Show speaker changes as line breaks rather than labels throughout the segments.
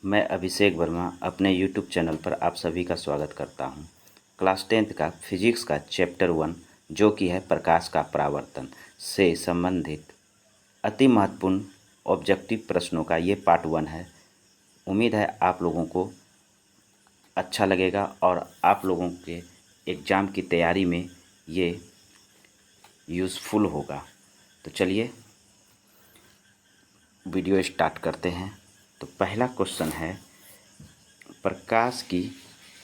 मैं अभिषेक वर्मा अपने YouTube channel पर आप सभी का स्वागत करता हूं। क्लास 10th का फिजिक्स का चैप्टर 1 जो कि है प्रकाश का परावर्तन से संबंधित अति महत्वपूर्ण ऑब्जेक्टिव प्रश्नों का ये पार्ट 1 है। उम्मीद है आप लोगों को अच्छा लगेगा और आप लोगों के एग्ज़ाम की तैयारी में ये यूज़फुल होगा। तो चलिए वीडियो स्टार्ट करते हैं। तो पहला क्वेश्चन है, प्रकाश की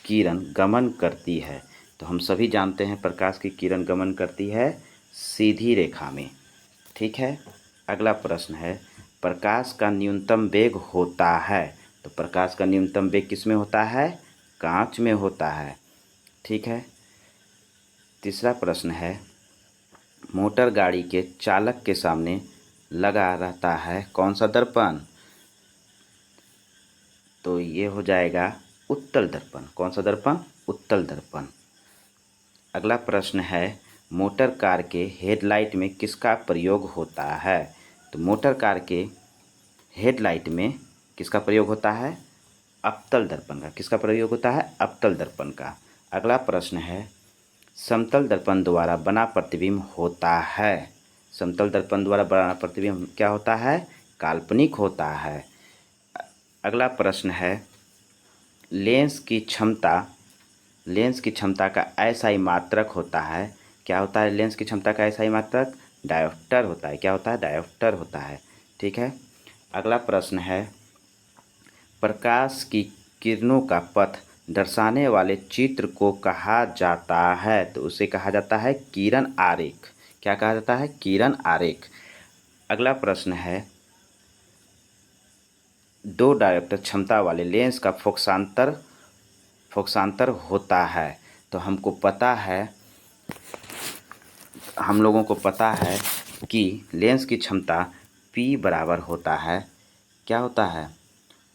किरण गमन करती है। तो हम सभी जानते हैं प्रकाश की किरण गमन करती है सीधी रेखा में। ठीक है। अगला प्रश्न है, प्रकाश का न्यूनतम वेग होता है। तो प्रकाश का न्यूनतम वेग किस में होता है? कांच में होता है। ठीक है। तीसरा प्रश्न है, मोटर गाड़ी के चालक के सामने लगा रहता है कौन सा दर्पण? तो ये हो जाएगा उत्तल दर्पण। कौन सा दर्पण? उत्तल दर्पण। अगला प्रश्न है, मोटर कार के हेडलाइट में किसका प्रयोग होता है? तो मोटर कार के हेडलाइट में किसका प्रयोग होता है? अवतल दर्पण का। किसका प्रयोग होता है? अवतल दर्पण का। अगला प्रश्न है, समतल दर्पण द्वारा बना प्रतिबिंब होता है। समतल दर्पण द्वारा बना प्रतिबिंब क्या होता है? काल्पनिक होता है। अगला प्रश्न है, लेंस की क्षमता का अस्थायी मात्रक होता है। क्या होता है लेंस की क्षमता का अस्थायी मात्रक? डायोप्टर होता है। क्या होता है? डायोप्टर होता है। ठीक है। अगला प्रश्न है, प्रकाश की किरणों का पथ दर्शाने वाले चित्र को कहा जाता है। तो उसे कहा जाता है किरण आरेख। क्या कहा जाता है? किरण आरेख। अगला प्रश्न है, दो डायोप्टर क्षमता वाले लेंस का फोकसांतर होता है। तो हम लोगों को पता है कि लेंस की क्षमता P बराबर होता है, क्या होता है?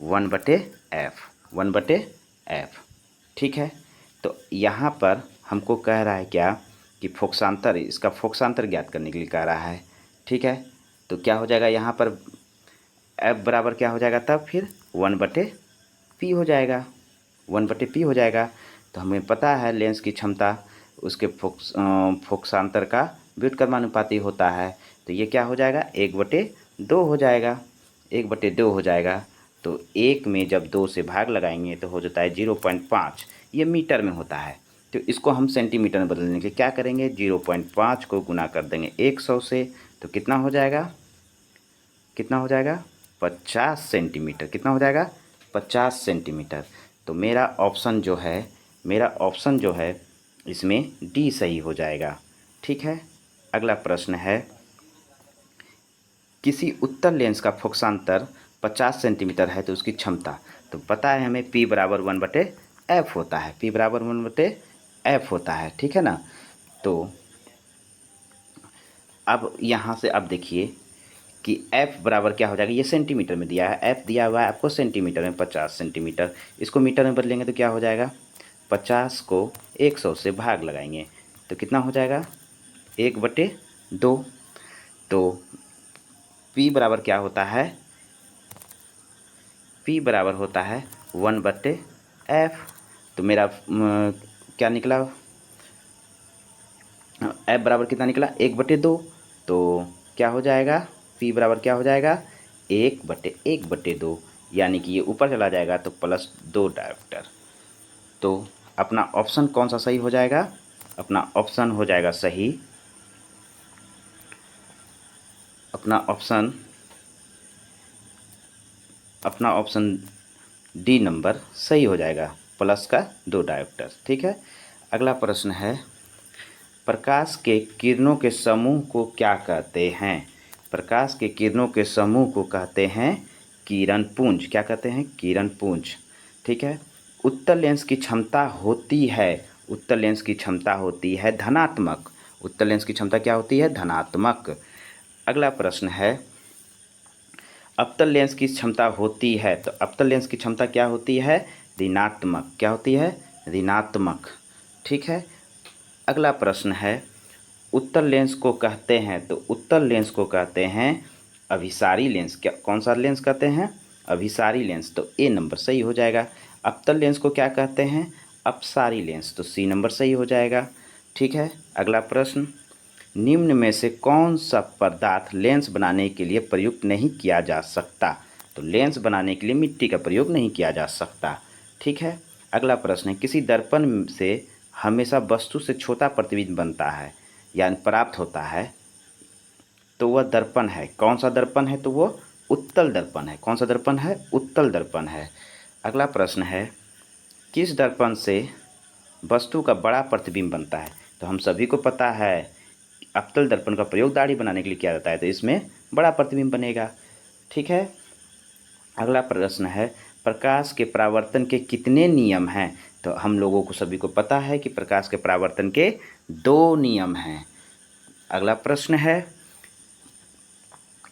1/f। 1/f। ठीक है। तो यहाँ पर हमको कह रहा है क्या कि इसका फोकसांतर ज्ञात करने के लिए कह रहा है। ठीक है। तो क्या हो जाएगा यहाँ पर? f बराबर क्या हो जाएगा तब? फिर 1/p हो जाएगा। 1/p हो जाएगा। तो हमें पता है लेंस की क्षमता उसके फोकसांतर का व्युत्क्रमानुपाती होता है। तो ये क्या हो जाएगा? 1/2 हो जाएगा। 1/2 हो जाएगा। तो 1 में जब 2 से भाग लगाएंगे तो हो जाता है 0.5। ये मीटर में होता है। तो इसको हम सेंटीमीटर में बदलने के लिए क्या करेंगे? 0.5 को गुना कर देंगे 100 से। तो कितना हो जाएगा? 50 सेंटीमीटर। कितना हो जाएगा? 50 सेंटीमीटर। तो मेरा ऑप्शन जो है इसमें डी सही हो जाएगा। ठीक है। अगला प्रश्न है, किसी उत्तल लेंस का फोकसांतर 50 सेंटीमीटर है तो उसकी क्षमता। तो पता है हमें P बराबर 1/f होता है। P बराबर 1/f होता है। ठीक है ना। तो अब यहाँ से अब देखिए कि f बराबर क्या हो जाएगा? ये सेंटीमीटर में दिया है, f दिया हुआ है आपको सेंटीमीटर में 50 सेंटीमीटर। इसको मीटर में बदलेंगे तो क्या हो जाएगा? 50 को 100 से भाग लगाएंगे तो कितना हो जाएगा? 1/2। तो P बराबर क्या होता है? P बराबर होता है 1/f। तो मेरा क्या निकला? f बराबर कितना निकला? 1/2। तो क्या हो जाएगा? P बराबर क्या हो जाएगा? 1/1/2। यानी कि ये ऊपर चला जाएगा तो +2 डायोप्टर। तो अपना ऑप्शन कौन सा सही हो जाएगा? अपना ऑप्शन हो जाएगा सही। अपना ऑप्शन डी नंबर सही हो जाएगा, +2 डायोप्टर। ठीक है। अगला प्रश्न है, प्रकाश के किरणों के समूह को क्या कहते हैं? प्रकाश के किरणों के समूह को कहते हैं किरणपुंज। क्या कहते हैं? किरणपुंज। ठीक है। उत्तल लेंस की क्षमता होती है धनात्मक। उत्तल लेंस की क्षमता क्या होती है? धनात्मक। अगला प्रश्न है, अवतल लेंस की क्षमता होती है। तो अवतल लेंस की क्षमता क्या होती है? ऋणात्मक। क्या होती है? ऋणात्मक। ठीक है। अगला प्रश्न है, उत्तल लेंस को कहते हैं। तो उत्तल लेंस को कहते हैं अभिसारी लेंस। क्या कौन सा लेंस कहते हैं? अभिसारी लेंस, तो ए नंबर सही हो जाएगा। अवतल लेंस को क्या कहते हैं? अपसारी लेंस, तो सी नंबर सही हो जाएगा। ठीक है, अगला प्रश्न, निम्न में से कौन सा पदार्थ लेंस बनाने के लिए प्रयुक्त नहीं किया जा सकता? तो लेंस बनाने के लिए मिट्टी का प्रयोग नहीं किया जा सकता। ठीक है, अगला प्रश्न है, किसी दर्पण से हमेशा वस्तु से छोटा प्रतिबिंब बनता है यानी प्राप्त होता है, तो वह दर्पण है। कौन सा दर्पण है? तो वो उत्तल दर्पण है। कौन सा दर्पण है? उत्तल दर्पण है। अगला प्रश्न है, किस दर्पण से वस्तु का बड़ा प्रतिबिंब बनता है? तो हम सभी को पता है अवतल दर्पण का प्रयोग दाढ़ी बनाने के लिए किया जाता है, तो इसमें बड़ा प्रतिबिंब बनेगा। ठीक है, अगला प्रश्न है, प्रकाश के परावर्तन के कितने नियम हैं? तो हम लोगों को सभी को पता है कि प्रकाश के परावर्तन के 2 नियम हैं। अगला प्रश्न है,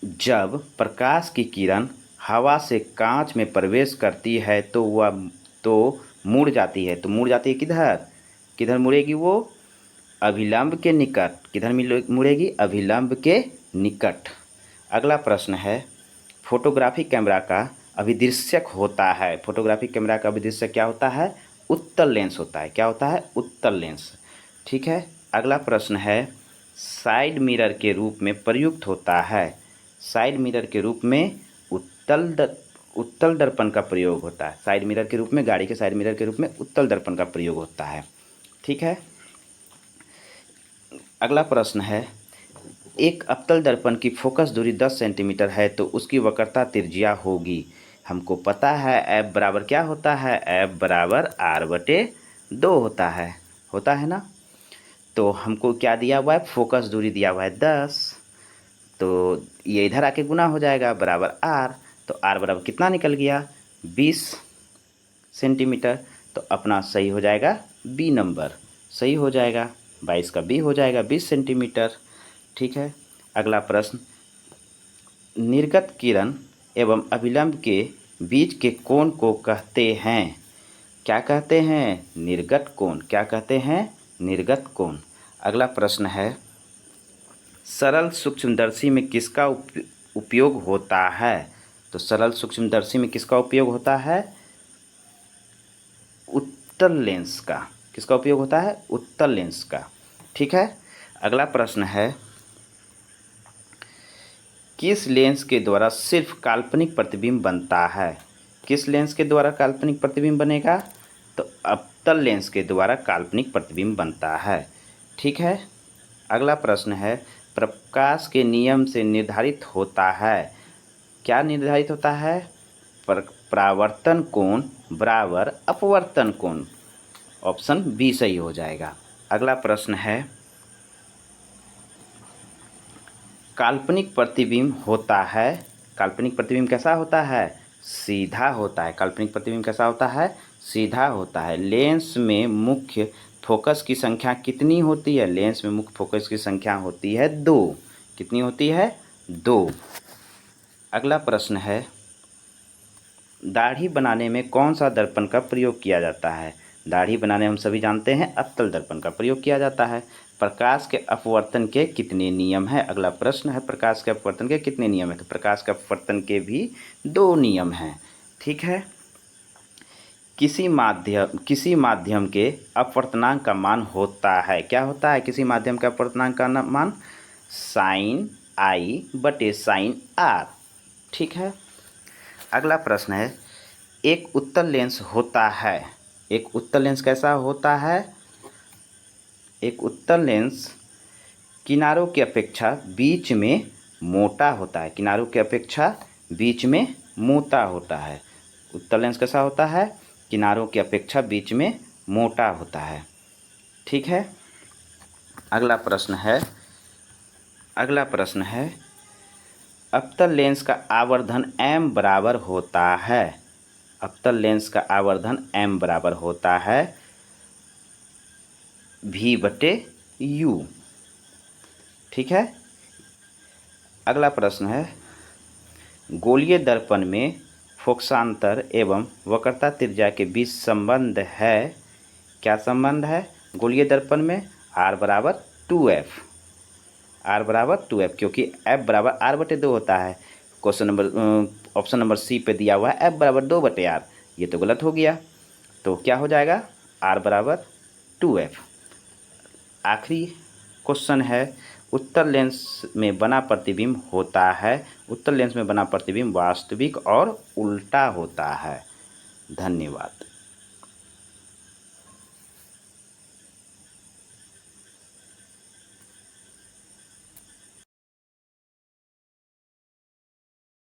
जब प्रकाश की किरण हवा से कांच में प्रवेश करती है तो वह मुड़ जाती है। तो मुड़ जाती है किधर? किधर मुड़ेगी वो? अभिलंब के निकट। किधर मुड़ेगी? अभिलंब के निकट। अगला प्रश्न है, फोटोग्राफी कैमरा का अभिदृश्यक होता है। फोटोग्राफी कैमरा का अभिदृश्यक क्या होता है? उत्तल लेंस होता है। क्या होता है? उत्तल लेंस। ठीक है, अगला प्रश्न है, साइड मिरर के रूप में प्रयुक्त होता है। साइड मिरर के रूप में उत्तल दर्पण का प्रयोग होता है। साइड मिरर के रूप में, गाड़ी के साइड मिरर के रूप में उत्तल दर्पण का प्रयोग होता है। ठीक है, अगला प्रश्न है, एक अवतल दर्पण की फोकस दूरी 10 सेंटीमीटर है तो उसकी वक्रता त्रिज्या होगी। हमको पता है एफ बराबर क्या होता है? एफ बराबर r/2 होता है ना। तो हमको क्या दिया हुआ है? फोकस दूरी दिया हुआ है 10, तो ये इधर आके गुना हो जाएगा बराबर r, तो r बराबर कितना निकल गया? 20 सेंटीमीटर। तो अपना सही हो जाएगा बी नंबर, सही हो जाएगा। 22 का बी हो जाएगा 20 सेंटीमीटर। ठीक है, अगला प्रश्न, निर्गत किरण एवं अभिलंब के बीच के कोण को कहते हैं? क्या कहते हैं? निर्गत कोण। क्या कहते हैं? निर्गत कोण। अगला प्रश्न है, सरल सूक्ष्मदर्शी में किसका उपयोग होता है? तो सरल सूक्ष्मदर्शी में किसका उपयोग होता है? उत्तल लेंस का। किसका उपयोग होता है? उत्तल लेंस का। ठीक है, अगला प्रश्न है, किस लेंस के द्वारा सिर्फ काल्पनिक प्रतिबिंब बनता है? किस लेंस के द्वारा काल्पनिक प्रतिबिंब बनेगा? तो अवतल लेंस के द्वारा काल्पनिक प्रतिबिंब बनता है। ठीक है, अगला प्रश्न है, प्रकाश के नियम से निर्धारित होता है। क्या निर्धारित होता है? परावर्तन कोण बराबर अपवर्तन कोण। ऑप्शन बी सही हो जाएगा। अगला प्रश्न है, काल्पनिक प्रतिबिंब होता है। काल्पनिक प्रतिबिंब कैसा होता है? सीधा होता है। काल्पनिक प्रतिबिंब कैसा होता है? सीधा होता है। लेंस में मुख्य फोकस की संख्या कितनी होती है? लेंस में मुख्य फोकस की संख्या होती है 2। कितनी होती है? 2। अगला प्रश्न है, दाढ़ी बनाने में कौन सा दर्पण का प्रयोग किया जाता है? दाढ़ी बनाने हम सभी जानते हैं अवतल दर्पण का प्रयोग किया जाता है। प्रकाश के अपवर्तन के कितने नियम हैं? अगला प्रश्न है, प्रकाश के अपवर्तन के कितने नियम हैं? तो प्रकाश के अपवर्तन के भी 2 नियम हैं। ठीक है, किसी माध्यम के अपवर्तनांक का मान होता है। क्या होता है किसी माध्यम के अपवर्तनांक का मान? sin I/sin r। ठीक है, अगला प्रश्न है, एक उत्तल लेंस होता है। एक उत्तल लेंस कैसा होता है? एक उत्तल लेंस किनारों की अपेक्षा बीच में मोटा होता है। किनारों की अपेक्षा बीच में मोटा होता है। उत्तल लेंस कैसा होता है? किनारों की अपेक्षा बीच में मोटा होता है। ठीक है, अगला प्रश्न है, अवतल लेंस का आवर्धन m बराबर होता है। अवतल लेंस का आवर्धन m बराबर होता है v/u। ठीक है, अगला प्रश्न है, गोलीय दर्पण में फोकसांतर एवं वक्रता त्रिज्या के बीच संबंध है। क्या संबंध है गोलीय दर्पण में? r बराबर 2f। r बराबर 2f, क्योंकि f बराबर r/2 होता है। Question number option number C पे दिया हुआ है F बराबर 2/R, ये तो गलत हो गया। तो क्या हो जाएगा, R बराबर 2F। आखिरी क्वेश्चन है, उत्तर लेंस में बना प्रतिबिंब होता है, उत्तर लेंस में बना प्रतिबिंब वास्तविक और उल्टा होता है। धन्यवाद।